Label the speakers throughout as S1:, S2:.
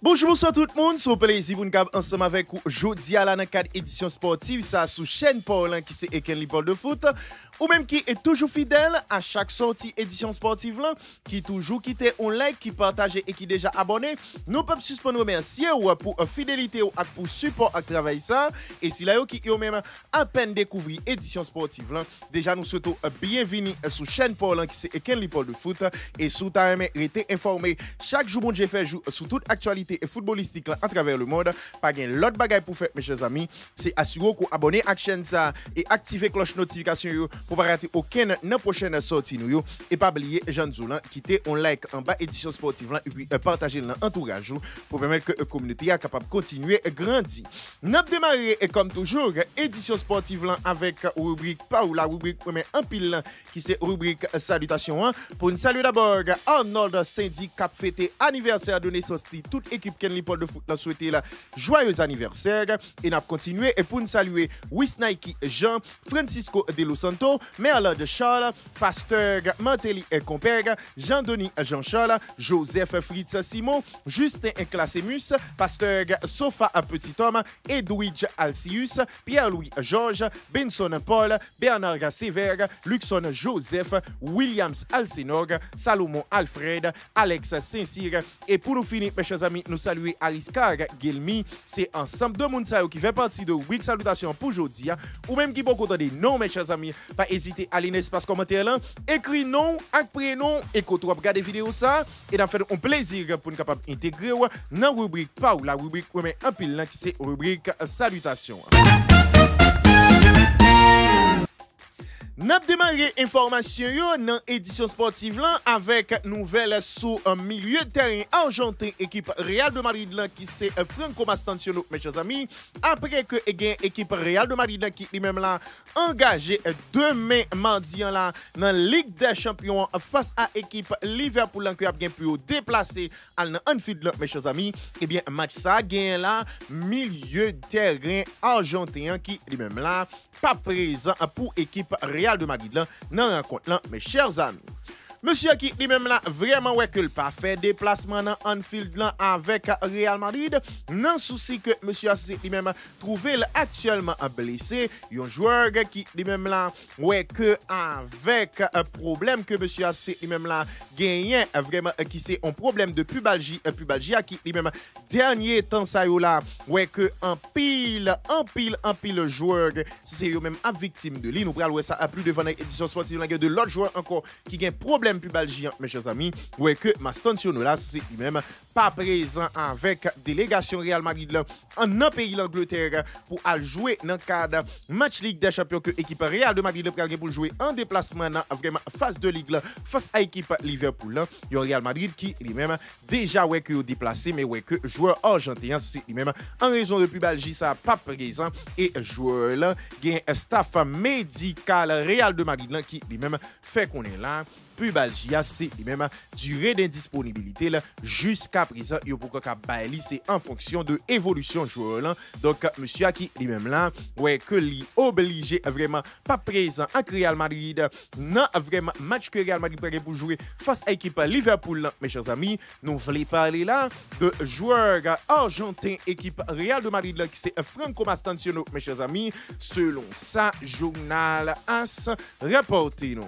S1: Bonjour, bonsoir tout le monde. C'est un plaisir pour nous ensemble avec vous. Jeudi à la cadre édition sportive, ça sous chaîne Paul qui c'est Eken Paul de foot. Ou même qui est toujours fidèle à chaque sortie édition sportive là, qui toujours quitte un like, qui partage et qui déjà abonné. Nous pouvons suspendre remercier pour fidélité ou pour support à travail ça. Et si là qui est même à peine découvert édition sportive là, déjà nous souhaitons bienvenue sur chaîne Paul qui c'est Eken Paul de foot. Et sous ta été informé chaque jour bon j'ai fait jour sur toute actualité et footballistique là, à travers le monde. Pas gain l'autre bagaille pour faire mes chers amis, c'est assurer qu'on abonne à la chaîne ça et activer cloche notification pour pas rater aucune prochaine sortie nous et pas oublier Jean Zoulan quitter on like en bas édition sportive là et puis partager dans entourage pour permettre que la communauté est capable de continuer à grandir. N'a démarré et comme toujours édition sportive là avec rubrique pas ou la rubrique premier en pile là, qui c'est rubrique salutation hein, pour une saluer d'abord Arnold Syndic cap fêté anniversaire de naissance de toute équipe Kenley Paul de foot la souhaiter la joyeux anniversaire et n'a continué et pour nous saluer Wisnike Jean Francisco de Los Santos Merlin de Charles Pasteur Mantelli et compère Jean-Denis Jean-Charles Joseph Fritz Simon Justin Classemus Pasteur Sofa Petit Homme Edwidge Alcius Pierre-Louis Georges Benson Paul Bernard Sévère Luxon Joseph Williams Alcenog Salomon Alfred Alex Saint-Cyr et pour nous finir mes chers amis nous saluer Ariscar Gelmi c'est ensemble de moun qui fait partie de Week Salutation pour aujourd'hui ou même qui peut content des noms mes chers amis pas hésiter à aller dans l'espace commentaire là écrit nom avec prénom et quand tu regarder vidéo ça et d'en faire un plaisir pour nous capable intégrer dans rubrique pas ou la rubrique mais un pile là qui c'est rubrique salutation. N'a démarré information dans édition sportive là avec nouvelle sous un milieu de terrain argentin équipe Real de Madrid là qui c'est Franco Mastantuono mes chers amis après que équipe Real de Madrid là qui lui-même là engagé demain mardi là dans Ligue des Champions face à équipe Liverpool là qui a bien pu déplacer à Anfield là mes chers amis et bien match ça gain là milieu de terrain argentin qui lui-même là pas présent pour équipe Real de Madrid là dans rencontre là mes chers amis. Monsieur qui lui-même là vraiment ouais que le pas fait déplacement dans Anfield là avec Real Madrid non souci que monsieur lui-même trouvé actuellement blessé un joueur qui lui-même là ouais que avec un problème que monsieur lui-même là gagné vraiment qui c'est un problème de pubalgie qui lui-même dernier temps ça yo là ouais que en pile joueur c'est eux même victime de lui nous pral ouais ça à plus devant l'édition sportive de l'autre joueur encore qui gagne problème pubalgie mes chers amis ouais que Mastantuono là c'est lui-même pas présent avec délégation Real Madrid là en pays l'Angleterre pour aller jouer dans cadre match Ligue des Champions que équipe Real de Madrid pour jouer en déplacement dans vraiment phase de ligue là face à équipe Liverpool là il y a Real Madrid qui lui-même déjà ouais que déplacé mais ouais que joueur argentin c'est lui-même en raison de pubalgie ça pas présent et joueur là gain staff médical Real de Madrid là qui lui-même fait qu'on est là pubalgie c'est lui-même durée d'indisponibilité là jusqu'à présent yo pourquoi ka baili c'est en fonction de évolution joueur là donc monsieur qui lui-même là ouais que li obligé vraiment pas présent à Real Madrid non vraiment match que Real Madrid prêt pour jouer face à équipe Liverpool là, mes chers amis nous voulons parler là de joueur argentin équipe Real de Madrid là, qui c'est Franco Mastantuono mes chers amis selon ça journal AS rapporté nous.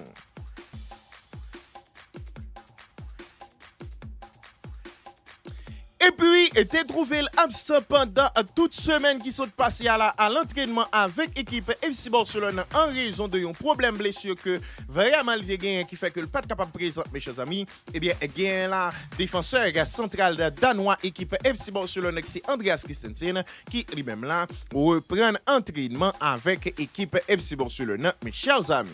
S1: Et puis, était trouvé l'absent pendant toute semaine qui sont passées à l'entraînement avec l'équipe FC Barcelone en raison de un problème blessure que vraiment il gain qui fait que le pas capable présent mes chers amis. Eh bien, gain la défenseur central danois équipe FC Barcelone c'est Andreas Christensen qui lui-même là reprend entraînement avec équipe FC Barcelone mes chers amis.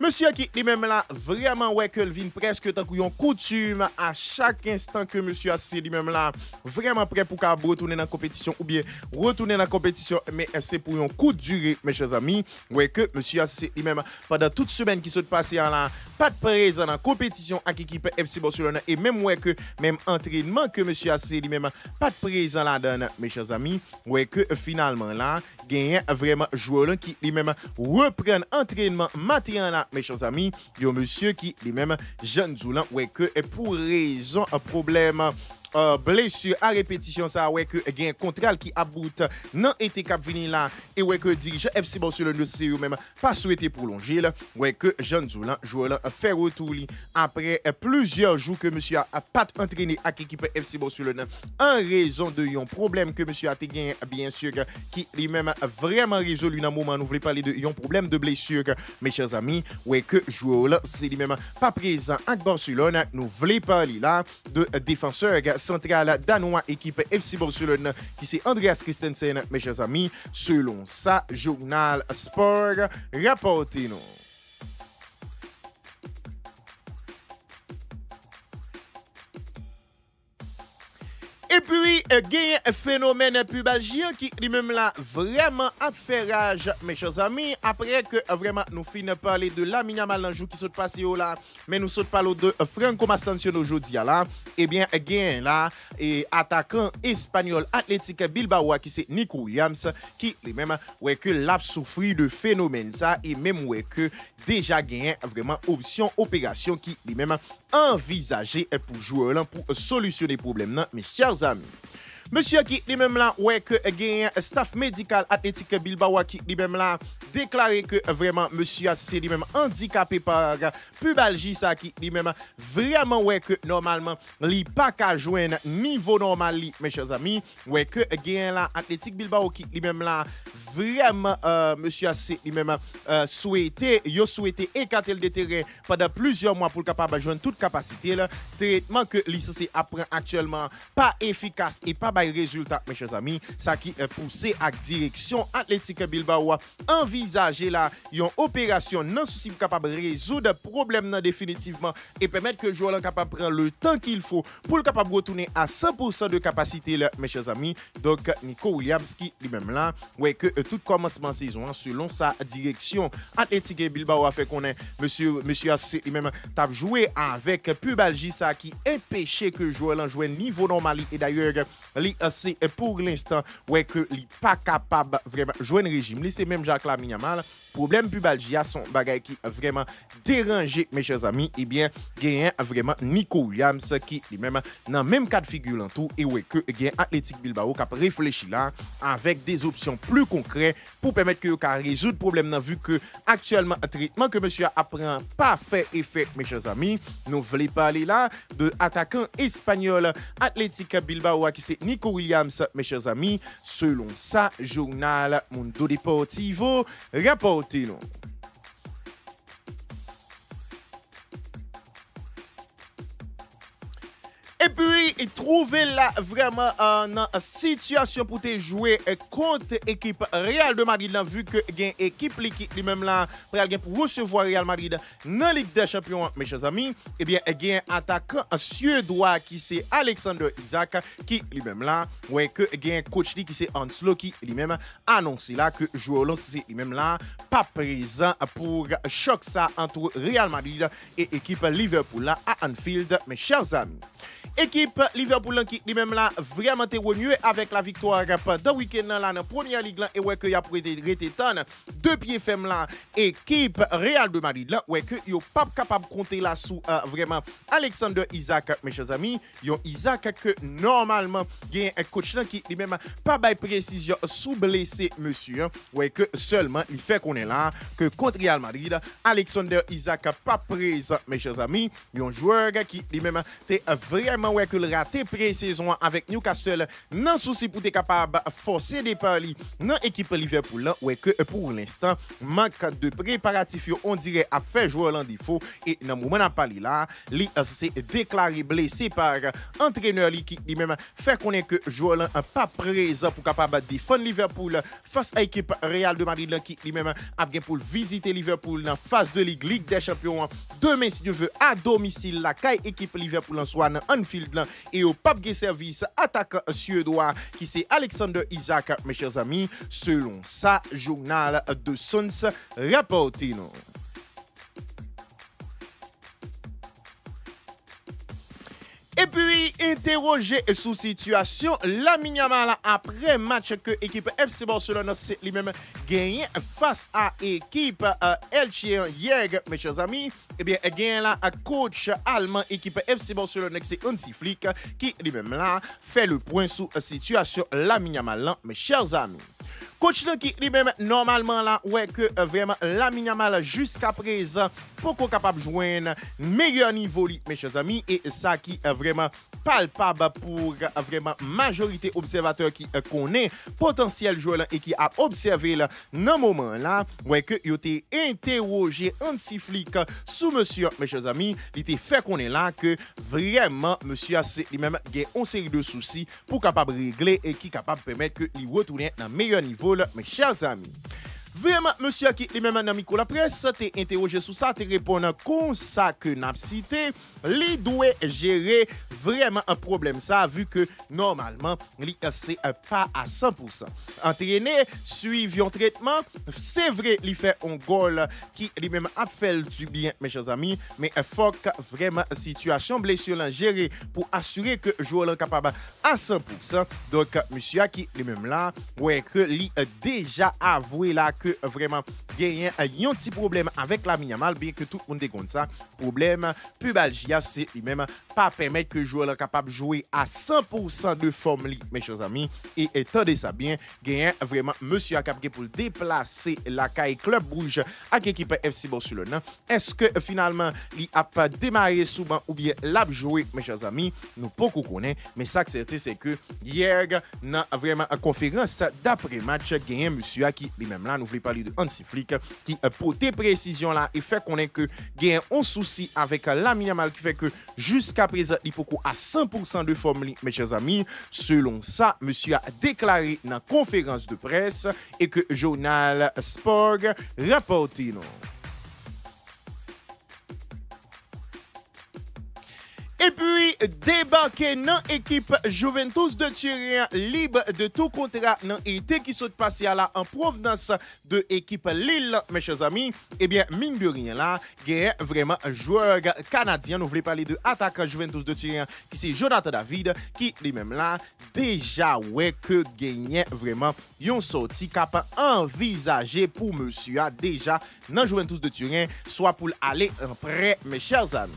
S1: Monsieur qui lui-même là vraiment ouais que vient presque tant qu'on coutume à chaque instant que monsieur a lui-même là vraiment prêt pour retourner dans la compétition ou bien retourner dans la compétition mais c'est pour un coup de durée mes chers amis ouais que monsieur c'est lui-même pendant toute semaine qui s'est passé là pas de présent dans la compétition avec l'équipe FC Barcelone et même ouais que même entraînement que monsieur c'est lui-même pas de présent là-dedans mes chers amis ouais que finalement là gagne vraiment joueur qui lui-même reprend entraînement matin là mes chers amis yo monsieur qui lui-même Jean Zoulan ouais que pour raison un problème blessure à répétition ça ouais que gain contrat qui aboute nan été cap vini là et ouais que dirigeant FC Barcelone c'est eux même pas souhaité prolonger là ouais que Jean Zoulan joueur fait retour après plusieurs jours que monsieur a pas entraîné avec l'équipe FC Barcelone en raison de un problème que monsieur a gagné bien sûr qui lui-même vraiment résolu dans moment nous voulons parler de un problème de blessure mes chers amis ouais que joueur là c'est lui-même pas présent avec Barcelone nous voulons parler là de défenseur central danois équipe FC Barcelone qui c'est Andreas Christensen mes chers amis selon ça journal Sport rapporté nous. Et puis, il y a un phénomène pubalgien qui lui-même là vraiment a fait rage, mes chers amis. Après que vraiment nous finissons de parler de Lamine Yamal dans jour qui saute passé là, mais nous saute parler de Franco Mastantuono aujourd'hui là. Eh bien, il y a là et attaquant espagnol Athletic Bilbao qui c'est Nico Williams qui lui-même ouais que l'a souffert de phénomène ça et même ouais que déjà gagné vraiment option opération qui lui-même envisagé pour jouer là pour solutionner le problème là, mes chers amis. Monsieur qui lui-même là ouais que gagne staff médical Athletic Bilbao qui lui-même là déclaré que vraiment monsieur c'est lui-même handicapé par pubalgie ça qui lui-même vraiment ouais que normalement li pas qu'à joindre niveau normal li, mes chers amis ouais que gagne là Athletic Bilbao qui lui-même là vraiment monsieur c'est lui-même souhaité écarter le terrain pendant plusieurs mois pour capable joindre toute capacité là traitement que licencié apprend actuellement pas efficace et pas résultat mes chers amis ça qui est poussé à direction Athletic Bilbao envisager là une opération non souci capable résoudre problème définitivement et permettre que le joueur capable prendre le temps qu'il faut pour le capable retourner à 100% de capacité là, mes chers amis. Donc Nico Williams qui lui-même là ouais que tout commencement saison selon sa direction Athletic Bilbao a fait qu'on est monsieur lui-même t'a joué avec pubalgie ça qui empêché que le joueur jouer niveau normal et d'ailleurs c'est pour l'instant ouais que li pas capable vraiment jouer un régime li c'est même Jacques Lamine Yamal problème pubalgie son bagay qui vraiment dérangé mes chers amis et bien gagne vraiment Nico Williams qui lui-même dans même cas de figure en tout et ouais que gagne Athletic Bilbao qui a réfléchi là avec des options plus concrètes pour permettre que ka résoudre problème vu que actuellement traitement que monsieur apprend pas fait effet mes chers amis nous voulons parler là de attaquant espagnol Athletic Bilbao qui c'est Nico Williams mes chers amis selon ça journal Mundo Deportivo rapporté nous. Et puis, trouver là vraiment une situation pour te jouer contre l'équipe Real de Madrid, là, vu que une équipe lui-même là, pour recevoir Real Madrid dans la Ligue des Champions, mes chers amis, et bien, il y a un attaquant suédois qui c'est Alexander Isak, qui lui-même là, ouais, que il y a un coach qui c'est Hanslo, qui lui-même annoncé là que joueur c'est lui-même là, pas présent pour choc ça entre Real Madrid et équipe Liverpool là à Anfield, mes chers amis. Équipe Liverpool qui lui-même là vraiment été renoué avec la victoire pendant week-end là dans première ligue là et ouais que y a prêté tant deux pieds fermes là équipe Real de Madrid là ouais que yo pas capable compter là sous vraiment Alexander Isak mes chers amis yo Isak que normalement il y a un coach là qui lui-même pas bail précision sous blessé monsieur ouais que seulement il fait qu'on est là que contre Real Madrid Alexander Isak pas présent mes chers amis un joueur qui lui-même était vraiment ouais que le raté pré-saison avec Newcastle non souci pour être capable forcer des paris dans équipe Liverpool là ouais que pour l'instant manque de préparatifs on dirait a fait jouer l'en défaut et dans moment n'a parlé là lui c'est déclaré blessé par entraîneur qui lui-même fait connaître que joueur pas présent pour capable défendre Liverpool face à équipe Real de Madrid qui lui-même a bien pour visiter Liverpool dans phase de Ligue des Champions demain si Dieu veut à domicile la caille équipe Liverpool en soit dans Anfield et au pape de service attaquant suédois qui c'est Alexander Isak mes chers amis selon ça journal de Sons rapporté nous. Et puis, interrogé sous situation Lamine Yamal après match que équipe FC Barcelone c'est lui-même gagné face à équipe Elche hier, mes chers amis. Eh bien, gagné là coach allemand équipe FC Barcelone c'est Hansi Flick qui lui-même là fait le point sous situation Lamine Yamal, mes chers amis. Coach qui lui-même normalement là ouais que vraiment Lamine Yamal jusqu'à présent pour qu'on capable de joindre meilleur niveau mes chers amis et ça qui est vraiment palpable pour vraiment majorité observateur qui connaît potentiel joueur et qui a observé là dans moment là ouais que il était interrogé Hansi Flick sous monsieur mes chers amis il était fait qu'on est là que vraiment monsieur a lui-même gain une série de soucis pour capable régler et qui capable permettre que il retourne dans meilleur niveau mes chers amis. Vraiment, monsieur qui lui-même dans micro la presse, t'es interrogé sur ça, t'es répondre comme ça que n'a cité, lui doit gérer vraiment un problème ça, vu que normalement, lui c'est pas à 100%. Entraîné, suivi un traitement, c'est vrai, il fait un goal qui lui-même a fait du bien, mes chers amis, mais il faut que vraiment situation blessure là gérer pour assurer que le joueur est capable à 100%. Donc, monsieur qui lui-même là, ouais, que lui déjà avoué là que vraiment il y a un petit problème avec Lamine Yamal, bien que tout le monde déconne ça. Problème pubalgia, c'est lui-même pas permettre que le joueur soit capable de jouer à 100% de forme, mes chers amis. Et attendez ça bien, il y a vraiment monsieur a capable pour déplacer la caille Club Rouge à l'équipe FC Barcelone. Est-ce que finalement il a pas démarré souvent ou bien l'a joué, mes chers amis? Nous pas connaître, mais ça que c'est que hier dans vraiment une conférence d'après match, il y a un monsieur qui lui-même là nous voulons parler de Hansi Flick qui pour des précisions là et fait connaître que il y a un souci avec Lamine Yamal qui fait que jusqu'à présent il peut à 100% de forme mes chers amis. Selon ça monsieur a déclaré dans la conférence de presse et que journal Sport rapporte non. Et puis, débarquer dans l'équipe Juventus de Turin, libre de tout contrat dans l'été qui saute passé à la en provenance de l'équipe Lille, mes chers amis. Eh bien, mine de rien là, il y a vraiment un joueur canadien. Nous voulons parler de attaquant Juventus de Turin qui c'est Jonathan David, qui lui-même là, déjà ouais que gagnait vraiment une sortie capable envisagée pour monsieur a déjà dans Juventus de Turin, soit pour aller en prêt, mes chers amis.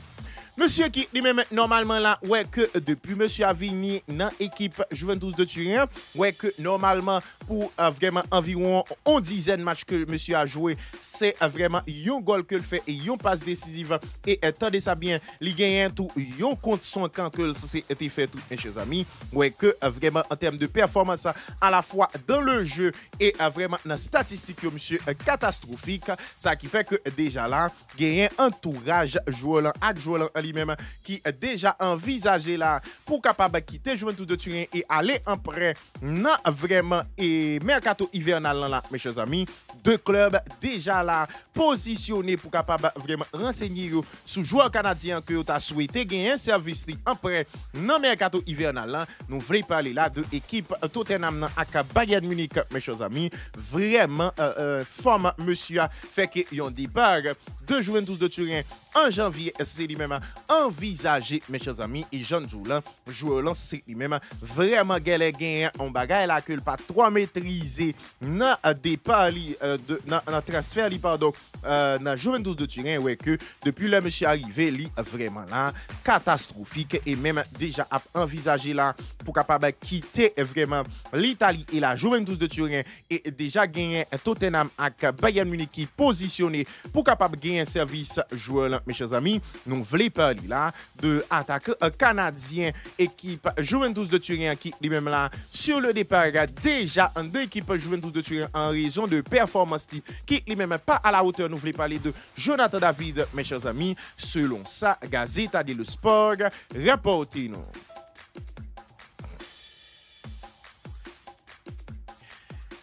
S1: Monsieur qui lui-même normalement là ouais que depuis monsieur a venu dans l'équipe Juventus de Turin ouais que normalement pour vraiment environ 10 matchs que monsieur a joué c'est vraiment un goal que le fait et une passe décisive et attendez ça bien il gagne tout un compte son camp que c'est été fait tout mes chers amis ouais que vraiment en termes de performance à la fois dans le jeu et vraiment dans statistique monsieur catastrophique ça qui fait que déjà là gagne entourage joueur adjoint lui-même qui est déjà envisagé là pour capable quitter Juventus de Turin et aller en prêt non vraiment et mercato hivernal là mes chers amis deux clubs déjà là positionnés pour capable vraiment renseigner sur joueur canadien que tu as souhaité gagner un service en prêt non mercato hivernal là nous voulons parler là de équipe Tottenham avec Bayern Munich mes chers amis vraiment forme monsieur a fait que yon départ de Juventus de Turin en janvier c'est lui-même envisagé mes chers amis et Jean Joulan joueur c'est lui-même vraiment gagne on bagaille là que pas trop maîtriser dans départ dans transfert pardon dans Juventus de Turin ouais que depuis le monsieur arrivé li vraiment là catastrophique et même déjà envisagé là pour capable quitter vraiment l'Italie et la Juventus de Turin et déjà gagné Tottenham avec Bayern Munich qui positionné pour capable gagner un service joueur mes chers amis nous voulons parler là de attaquant canadien équipe Juventus de Turin qui lui-même là sur le départ déjà en deux équipes Juventus de Turin en raison de performance qui lui-même pas à la hauteur nous voulons parler de Jonathan David mes chers amis selon ça Gazzetta dello Sport rapporte nous.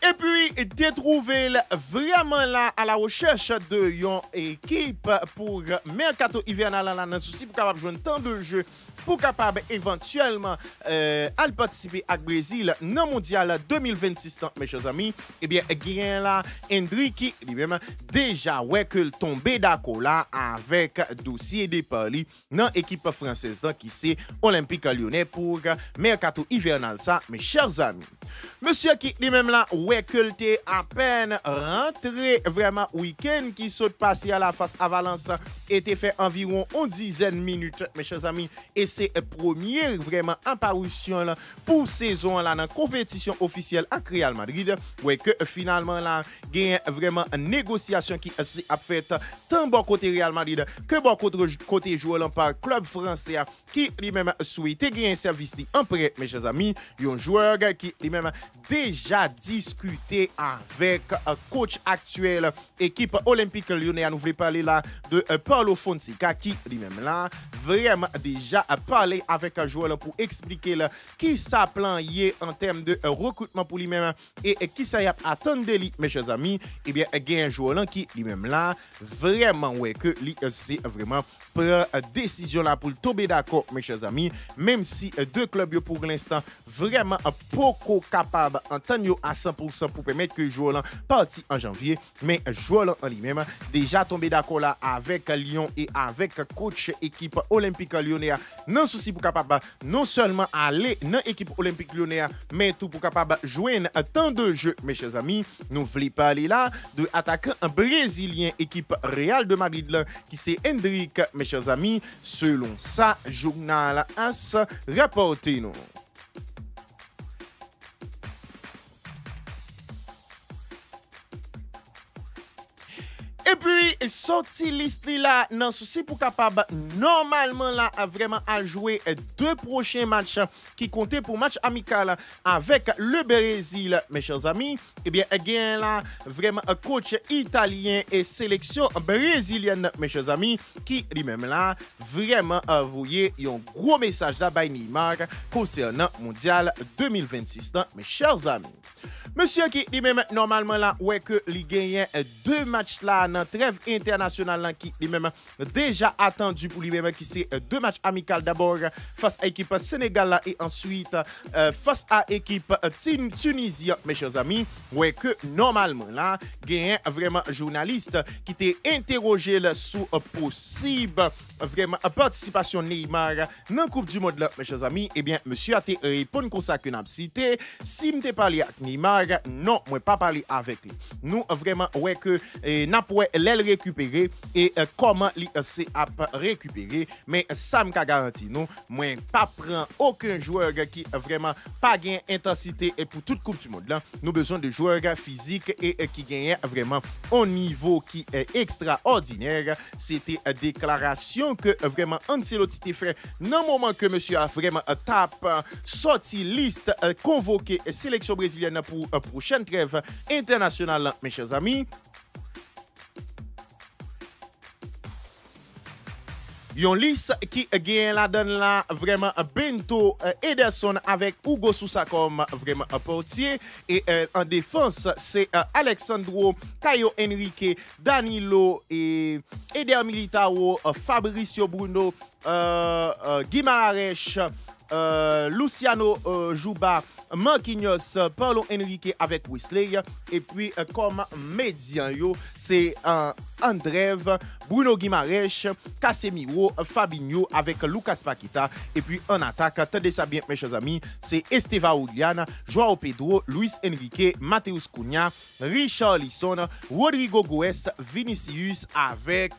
S1: Et puis, détrouver vraiment là à la recherche de une équipe pour mercato hivernal là dans souci pour capable jouer tant de jeux pour capable éventuellement à participer à Brésil dans le mondial 2026 mes chers amis. Eh bien gain là Hendrick lui-même déjà ouais que tombé d'accord là avec dossier de Paris dans équipe française qui c'est Olympique Lyonnais pour mercato hivernal ça mes chers amis. Monsieur qui lui-même là ouais que t'es à peine rentré vraiment week-end qui saute passé à la face à Valence était fait environ une dizaine de minutes mes chers amis et c'est première vraiment apparition là pour saison là dans compétition officielle à Real Madrid ouais que finalement là gagne vraiment une négociation qui a fait tant bon côté Real Madrid que bon côté joueur par club français qui lui-même souhaitait gagner un service en prêt mes chers amis un joueur qui lui-même déjà discuté avec coach actuel équipe Olympique Lyonnais nous voulons parler là de Paulo Fonseca qui lui-même là vraiment déjà parlé avec un joueur pour expliquer là qui ça plan y en termes de recrutement pour lui-même et qui ça y a attendre de lui mes chers amis et bien il y a un joueur là qui lui-même là vraiment ouais que lui c'est vraiment prend décision là pour tomber d'accord mes chers amis même si deux clubs pour l'instant vraiment beaucoup capable entendre à 100% pour permettre que joueur là parti en janvier mais joueur là en lui-même déjà tombé d'accord là avec Lyon et avec coach équipe Olympique Lyonnais non souci pour capable non seulement aller dans équipe Olympique Lyonnais mais tout pour capable jouer tant de jeux mes chers amis nous voulons parler là de attaquant brésilien équipe Real de Madrid là, qui c'est Hendrick mes chers amis selon ça journal AS rapporté nous. Et puis, sorti liste là, non souci pour capable normalement là vraiment à jouer deux prochains matchs qui comptaient pour match amical avec le Brésil, mes chers amis. Eh bien, gain là vraiment un coach italien et sélection brésilienne, mes chers amis, qui lui-même là vraiment envoyé un gros message là by Neymar concernant mondial 2026, mes chers amis. Monsieur qui lui-même normalement là ouais que il gagne deux matchs là dans trêve internationale là qui lui-même déjà attendu pour lui-même qui c'est deux matchs amicaux d'abord face à l'équipe Sénégal là et ensuite face à l'équipe Tunisie mes chers amis ouais que normalement là gagne vraiment journaliste qui t'est interrogé là sous possible vraiment participation Neymar dans Coupe du Monde là mes chers amis et bien monsieur a été répondre comme ça que n'a cité si m'te parlé avec Neymar non moi pas parler avec lui nous vraiment ouais que n'a pas l'aile récupérer et comment li c'est à récupérer mais ça me garantit non moi pas prend aucun joueur qui vraiment pas gain intensité et pour toute coupe du monde là nous besoin de joueurs physiques et qui gagnent vraiment un niveau qui est extraordinaire c'était une déclaration que vraiment Ancelotti fait dans moment que monsieur a vraiment tape sorti liste convoqué sélection brésilienne pour prochaine trêve internationale mes chers amis. Yon liste qui gagne la donne là vraiment Bento Ederson avec Hugo Sousa comme vraiment un portier et en défense c'est Alexandro Caio Henrique Danilo et Eder Militao Fabricio Bruno Guimaraes Luciano Juba Marquinhos, Paulo Henrique avec Wesley et puis comme médian c'est Andrev, Bruno Guimaraes, Casemiro, Fabinho avec Lucas Paqueta et puis en attaque, attendez ça bien mes chers amis, c'est Estevao Willian, Joao Pedro, Luis Enrique, Mateus Cunha, Richarlison, Rodrigo Goes, Vinicius avec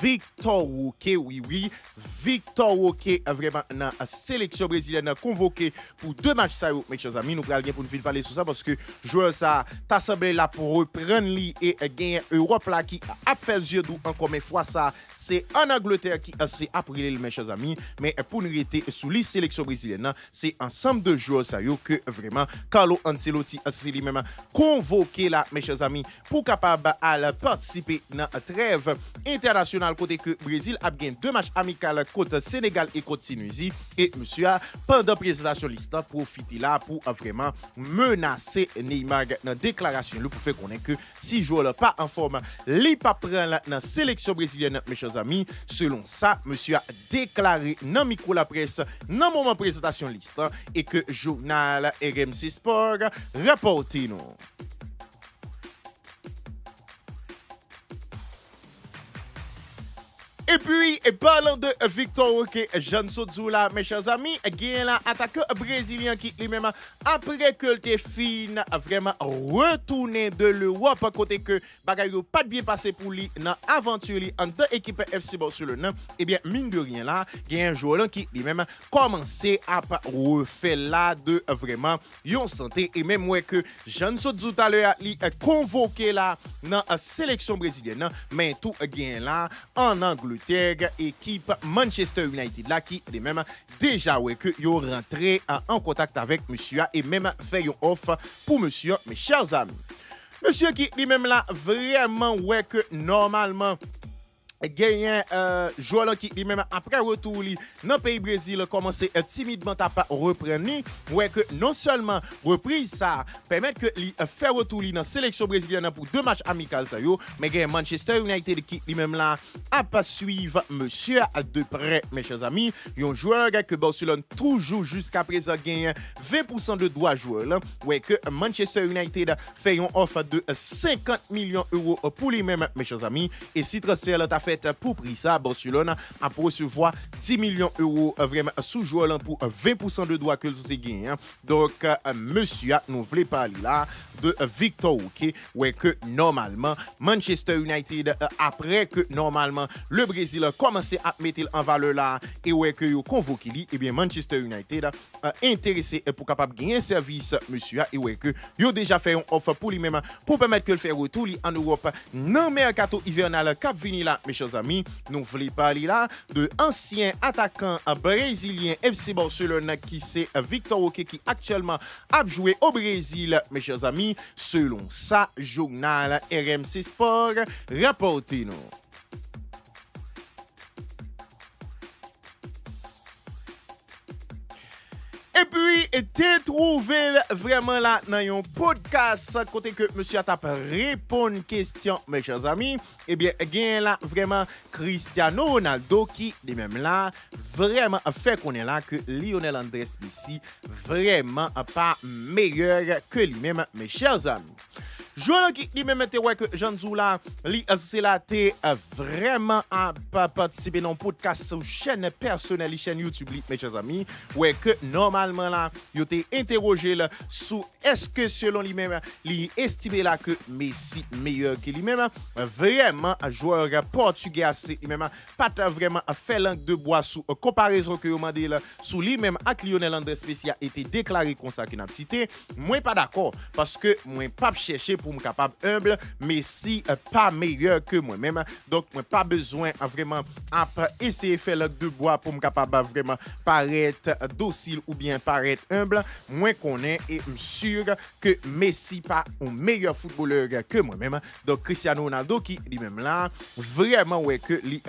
S1: Victor Roque, oui, Victor Roque vraiment dans la sélection brésilienne convoqué pour deux matchs ça mes chers amis, nous prenons bien pour nous parler sur ça parce que joueur ça t'a semblé là pour reprendre lui et gagner Europe là qui a fait le yeux doux encore une fois ça c'est en Angleterre qui c'est après mes chers amis mais pour nous rester sous la sélection brésilienne c'est ensemble de joueurs ça que vraiment Carlo Ancelotti c'est lui-même convoqué là mes chers amis pour capable à participer dans trêve internationale côté que Brésil a gagné deux matchs amicaux contre Sénégal et contre Tunisie et monsieur pendant présentation liste profiter là là pour vraiment menacer Neymar dans déclaration pour faire connaître que si joueur pas en forme, li pas prend dans sélection brésilienne mes chers amis. Selon ça, monsieur a déclaré dans micro la presse dans moment présentation liste et que journal RMC Sport rapporte nous. Et puis, parlant de Victor Roque, Jean Sozoula, mes chers amis, il y a un attaquant brésilien qui lui-même, après que le fin vraiment retourné de l'Europe, côté que bagay yo pas bien passé pour lui dans l'aventure en tant qu'équipe FC Barcelone, et bien, mine de rien là, il y a un joueur qui lui-même commencé à refaire là de vraiment yon santé, et même ouais que Jean Sozoula lui convoqué là dans la sélection brésilienne, mais tout gain là en Angleterre. Équipe Manchester United là qui est même déjà ouais que yo rentré en contact avec monsieur et même fait une offre pour monsieur mes chers amis. Monsieur qui lui-même là vraiment ouais que normalement gagné joueur qui lui-même après retour li dans pays Brésil commencé timidement à reprendre ouais que non seulement reprise ça permettre que li faire retour li dans sélection brésilienne pour 2 matchs amicaux ça yo mais gagné Manchester United qui lui-même là a pas suivre monsieur de près mes chers amis un joueur que Barcelone toujours jusqu'à présent gagne 20% de droits joueurs là ouais que Manchester United fait une offre de 50 millions d'euros pour lui-même mes chers amis et si transfert là fait pour prix ça Barcelone a recevoir 10 millions d'euros vraiment sous joueur pour 20% de droits que c'est gagné. Donc monsieur nous voulons parler là de Victor Roque ouais que normalement Manchester United après que normalement le Brésil a commencé à mettre en valeur là et ouais que yo convoqué lui et bien Manchester United intéressé pour capable gagner service monsieur et ouais que yo déjà fait une offre pour lui même pour permettre que le faire retour en Europe dans mercato hivernal cap vini là mes chers amis, nous voulons parler là de ancien attaquant brésilien FC Barcelone qui c'est Victor Roque qui actuellement a joué au Brésil, mes chers amis, selon ça journal RMC Sport rapporte-nous. Et puis, t'es trouvé vraiment là dans un podcast côté que monsieur a répondu question mes chers amis. Eh bien, gain là vraiment Cristiano Ronaldo qui de même là vraiment fait qu'on est là que Lionel Andrés Messi vraiment pas meilleur que lui-même mes chers amis. Joueur qui lui-même était ouais que Jean Zoula li c'est là vraiment à participer dans podcast sur chaîne personnelle chaîne YouTube mes chers amis ouais que normalement là il était interrogé là sur est-ce que selon lui-même il estimé là que Messi meilleur que lui-même vraiment joueur portugais c'est lui-même pas vraiment fait langue de bois sous comparaison que demandé là sous lui-même avec Lionel Andrés Messi a été déclaré comme ça qu'il n'a cité moi pas d'accord parce que moi pas chercher pour me capable humble Messi pas meilleur que moi-même donc moi pas besoin vraiment à essayer faire langue de bois pour me capable vraiment paraître docile ou bien paraître humble moi connais et sûr que Messi pas un meilleur footballeur que moi-même donc Cristiano Ronaldo qui lui-même là vraiment ouais que lui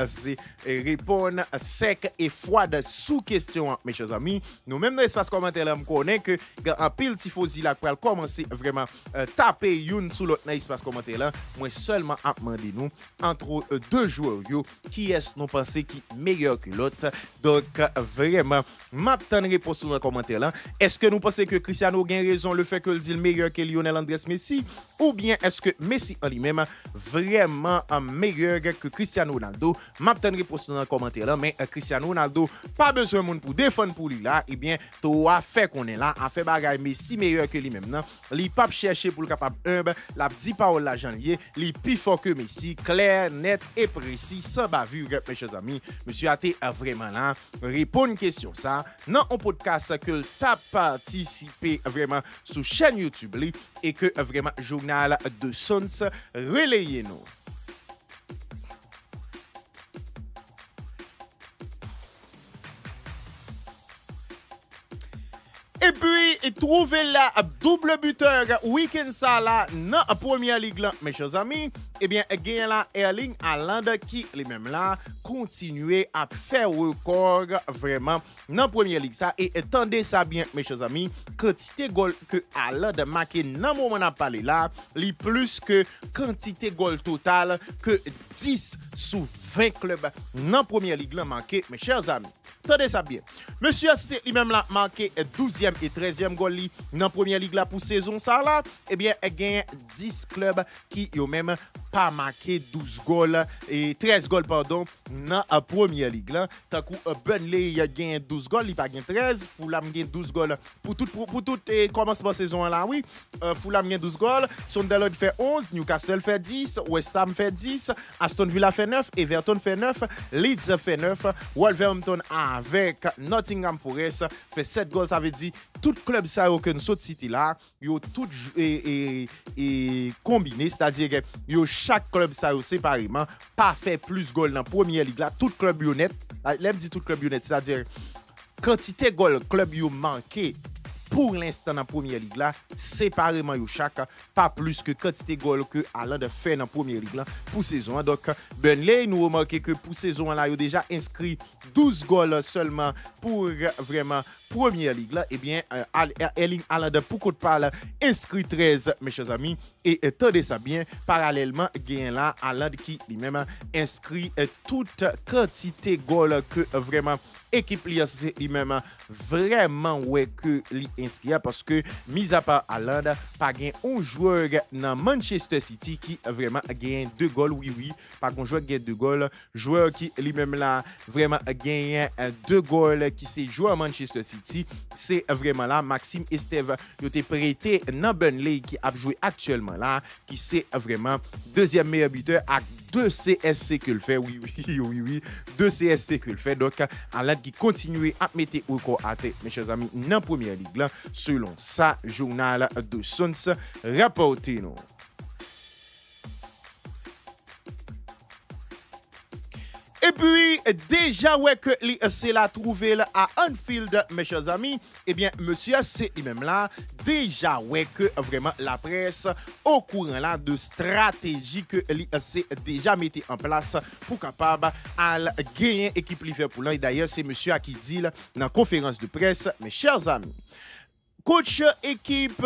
S1: répondre sec et froide sous question mes chers amis nous même dans l'espace commentaire là me connais que en pile tifosi là pour commencer vraiment taper une sous l'autre dans l'espace commentaire là moi seulement à demander nous entre deux joueurs yo qui est nous penser qui meilleur que l'autre donc vraiment m'attendre réponse dans le commentaire là est-ce que nous pensez que Cristiano gagne raison le fait que le dit meilleur que Lionel Andrés Messi ou bien est-ce que Messi en lui-même vraiment meilleur que Cristiano Ronaldo m'attendre réponse dans le commentaire là mais Cristiano Ronaldo pas besoin monde pour défendre pour lui là et bien toi fait qu'on est là a fait bagaille Messi meilleur que lui-même non li pas chercher pour le capable humble la dit parole la janvier li plus fort que Messi clair net et précis sans bavure mes chers amis monsieur a été vraiment là répondre une question ça non un podcast que t'a participé vraiment sur chaîne YouTube et que vraiment journal de Sons relayez nous. Et puis, et trouver la double buteur week-end ça là dans la première ligue là, mes chers amis. Eh bien, gagne là Erling Haaland qui lui-même là continuer à faire record vraiment dans la première ligue ça. Et attendez ça bien, mes chers amis, quantité goal que Haaland marqué dans le moment où on a parlé là, li plus que quantité goal total que 10 sous 20 clubs dans la première ligue là marqué, mes chers amis. Attendez ça bien. Monsieur c'est lui-même là marqué 12e et 13e goal dans la première ligue là pour saison ça là. Eh bien, il y a 10 clubs qui ont même pas marqué 12 goals et 13 goals pardon dans la première ligue là. Tant que Burnley il a gagné 12 goals, il pas gagné 13, Fulham gagne 12 goals pour tout commencement saison là oui. Fulham gagne 12 goals, Sunderland fait 11, Newcastle fait 10, West Ham fait 10, Aston Villa fait 9, Everton fait 9, Leeds fait 9, Wolverhampton avec Nottingham Forest fait 7 goals, ça veut dire tout club ça que nous saute City là, yo tout et combiné, c'est-à-dire que yo chaque club ça séparément pas fait plus goal dans première ligue là, tout club yo net, l'aime dit tout club yo net, c'est-à-dire quantité goal club yo manqué pour l'instant dans la première ligue là, séparément yo chaque pas plus que quantité goal que Haaland fait dans la première ligue là pour saison. Donc Burnley nous remarqué que pour saison là yo déjà inscrit 12 goals seulement pour vraiment première ligue là. Eh bien Erling Haaland pour qu'on parle inscrit 13 mes chers amis et attendez ça bien parallèlement gain là Haaland qui lui-même inscrit toute quantité goal que vraiment équipe lui-même vraiment ouais que li inscrit parce que mis à part Haaland pas gain un joueur dans Manchester City qui vraiment gagne 2 goals oui pas un joueur gagne 2 goals joueur qui lui-même là vraiment gagne 2 goals qui c'est joueur Manchester City c'est vraiment là Maxime Esteve il était prêté dans Burnley qui a joué actuellement là qui c'est vraiment deuxième meilleur buteur à 2 CSC que le fait oui 2 CSC que le fait donc Haaland qui continue à mettre au corps à tête mes chers amis dans première ligue là selon ça journal de Suns rapporté nous. Et puis, déjà, ouais, que c'est la trouvé à Anfield, mes chers amis, eh bien, monsieur, c'est lui-même là, déjà, ouais, que vraiment la presse au courant là de stratégie que c'est déjà mis en place pour capable à gagner équipe Liverpool. Et d'ailleurs, c'est monsieur qui dit dans la conférence de presse, mes chers amis, coach équipe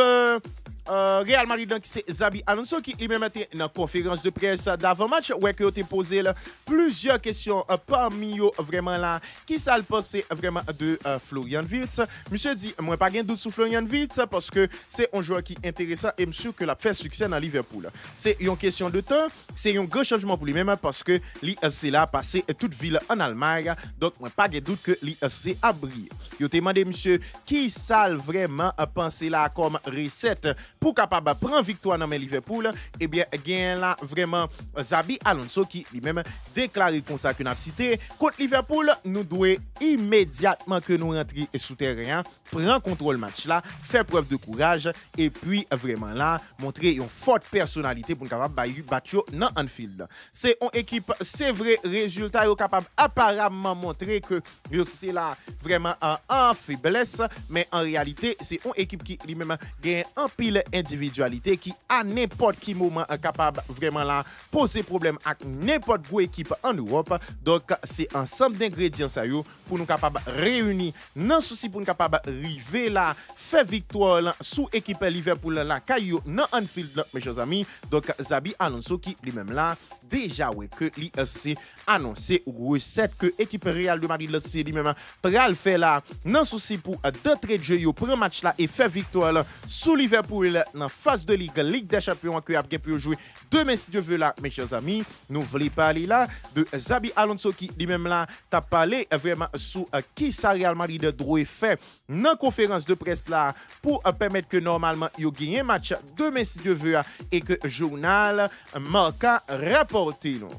S1: Real Madrid qui c'est Xabi Alonso qui lui-même était dans la conférence de presse d'avant-match où il a posé plusieurs questions parmi eux vraiment là qui ça le pensait vraiment de Florian Wirtz. Monsieur dit moi pas gain doute sur Florian Wirtz parce que c'est un joueur qui est intéressant et monsieur que l'a fait succès dans Liverpool. C'est une question de temps, c'est un grand changement pour lui-même parce que lui c'est là passé toute ville en Allemagne donc moi pas gain doute que lui c'est à briller. Il a demandé monsieur qui ça vraiment penser là comme recette pour capable prendre victoire dans Liverpool. Eh bien gain là vraiment Xabi Alonso qui lui-même déclaré comme ça que n'a cité contre Liverpool nous doit immédiatement que nous rentrer sous terrain prendre contrôle match là faire preuve de courage et puis vraiment là montrer une forte personnalité pour capable battre dans Anfield. C'est une équipe c'est vrai résultat est capable apparemment montrer que c'est là vraiment en faiblesse mais en réalité c'est une équipe qui lui-même gagne un pile individualité qui à n'importe quel moment est capable vraiment là poser problème avec n'importe quelle équipe en Europe. Donc c'est ensemble d'ingrédients ça yo pour nous capable réunir non souci pour nous capable arriver là faire victoire là, sous équipe Liverpool là caillou dans Anfield mes chers amis. Donc Xabi Alonso qui lui-même là déjà ouais que lui c'est annoncé recette que équipe Real de Madrid là c'est lui-même pral faire là non souci pour d'entrée de jeu yo prend match là et faire victoire là sous Liverpool dans phase de Ligue des Champions que a pu jouer demain si Dieu veut là mes chers amis. Nous voulons parler là de Xabi Alonso qui lui-même là t'a parlé vraiment sous qui ça Real Madrid doit faire dans conférence de presse là pour permettre que normalement il gagne match demain si Dieu veut et que journal Marca rapporté non.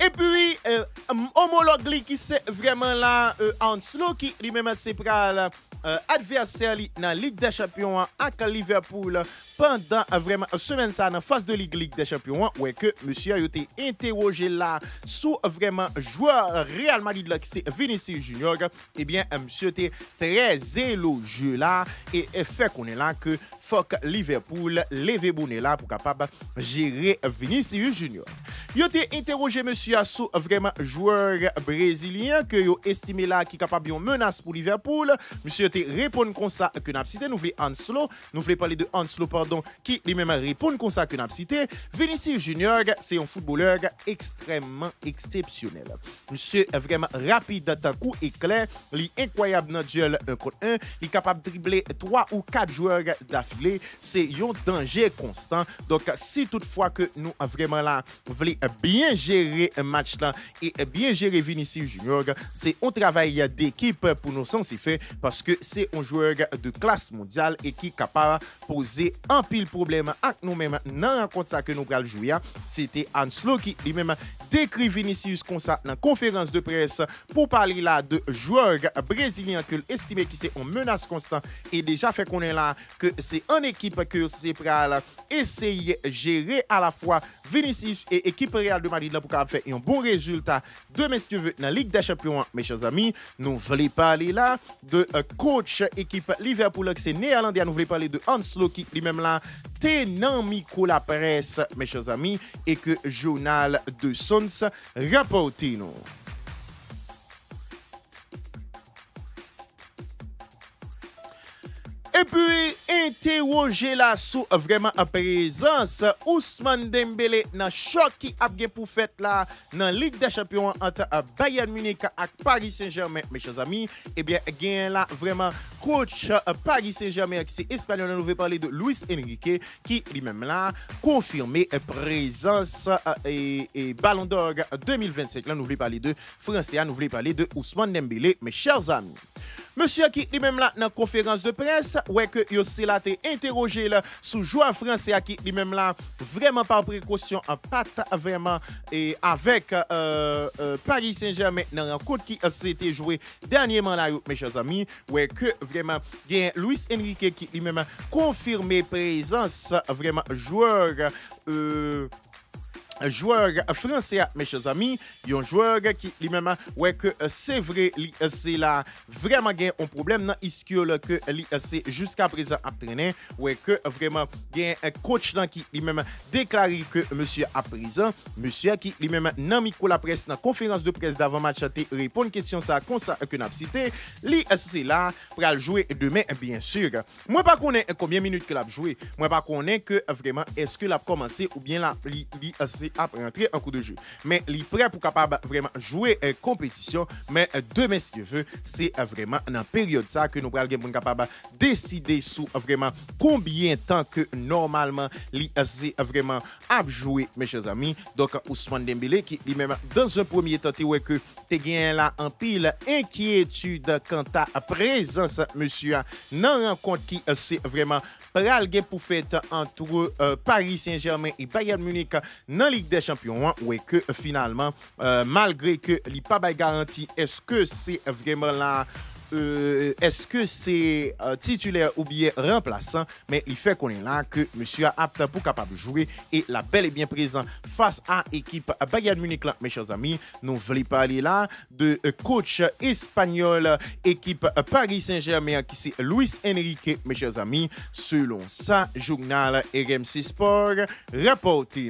S1: Et puis, homologue qui c'est vraiment là, Hanslo qui lui-même c'est pral adversaire dans Ligue des Champions avec Liverpool pendant vraiment semaine ça dans phase de Ligue des Champions ouais que monsieur a été interrogé là sur vraiment joueur Real Madrid là qui c'est Vinicius Junior et bien monsieur était très élogieux là et fait qu'on est là que faut que Liverpool leve bonnet là pour capable gérer Vinicius Junior. Il était interrogé monsieur sur vraiment joueur brésilien que yo estimé là qui capable une menace pour Liverpool. Monsieur était répondre comme ça que n'a cité nous voulons Anslo, nous voulons parler de Anslo pardon qui lui-même répond comme ça que n'a cité. Vinicius Junior c'est un footballeur extrêmement exceptionnel. Monsieur est vraiment rapide d'un coup éclair, il est incroyable dans duel 1 contre 1, il est capable de dribbler 3 ou 4 joueurs d'affilée, c'est un danger constant. Donc si toutefois que nous vraiment là voulons bien gérer un match là et bien gérer Vinicius Junior, c'est un travail d'équipe pour nous sans fait parce que c'est un joueur de classe mondiale et qui est capable de poser un pile problème avec nous-mêmes dans la rencontre ça que nous allons jouer. C'était Anslo qui lui-même décrit Vinicius comme ça dans la conférence de presse pour parler là de joueurs brésiliens que estimé qui c'est une menace constante et déjà fait qu'on est là que c'est une équipe que c'est prêt à essayer de gérer à la fois Vinicius et équipe Real de Madrid là pour faire un bon résultat de messieurs dans la Ligue des Champions mes chers amis. Nous voulons parler là de coach équipe Liverpool qui c'est néerlandais. Nous voulons parler de Anslo qui lui-même là tenant micro la presse mes chers amis et que journal de Sons rapporte nous. Et puis, interroger là sous vraiment en présence Ousmane Dembélé dans choc qui a bien pour fait là dans Ligue des Champions entre Bayern Munich et Paris Saint-Germain, mes chers amis. Eh bien, gain là vraiment coach Paris Saint-Germain qui c'est espagnol. Nous veut parler de Luis Enrique qui lui-même là confirmé présence et Ballon d'Or 2025. Là, nous voulons parler de Français, nous voulons parler de Ousmane Dembélé, mes chers amis. Monsieur qui lui-même là dans conférence de presse ouais que yo c'est là t'es interrogé là sous joueur français qui lui-même là vraiment par précaution en patte vraiment et avec Paris Saint-Germain dans rencontre qui s'était joué dernièrement là mes chers amis ouais que vraiment bien Luis Enrique qui lui-même confirmé présence vraiment joueur français mes chers amis, un joueur qui lui-même ouais que c'est vrai c'est là vraiment gain un problème dans iskiol que c'est jusqu'à présent entraîné ouais que vraiment gain un coach là qui lui-même déclaré que monsieur à présent monsieur qui lui-même dans micro la presse dans conférence de presse d'avant match te répondre question ça comme ça que n'a cité li c'est là pour jouer demain bien sûr. Moi pas connais combien de minutes que l'a joué, moi pas connais que vraiment est-ce que l'a commencé ou bien là li après rentrer un coup de jeu. Mais il est prêt pour capable vraiment jouer compétition. Mais de messieurs, c'est vraiment dans période ça que nous allons capable décider sur vraiment combien de temps que normalement c'est vraiment à jouer mes chers amis. Donc Ousmane Dembélé qui lui-même dans un premier temps ouais que tu gagné là en pile inquiétude quant à présence monsieur dans rencontre qui c'est vraiment pral gen pour fête entre Paris Saint-Germain et Bayern Munich dans Ligue des Champions ouais que finalement malgré que li pas bay garantie est-ce que c'est vraiment là est-ce que c'est titulaire ou bien remplaçant, mais il fait qu'on est là que monsieur a apte pour capable jouer et la belle et bien présent face à équipe Bayern Munich là, mes chers amis. Nous voulons parler là de coach espagnol équipe Paris Saint-Germain qui c'est Luis Enrique, mes chers amis, selon ça journal RMC Sport rapporté.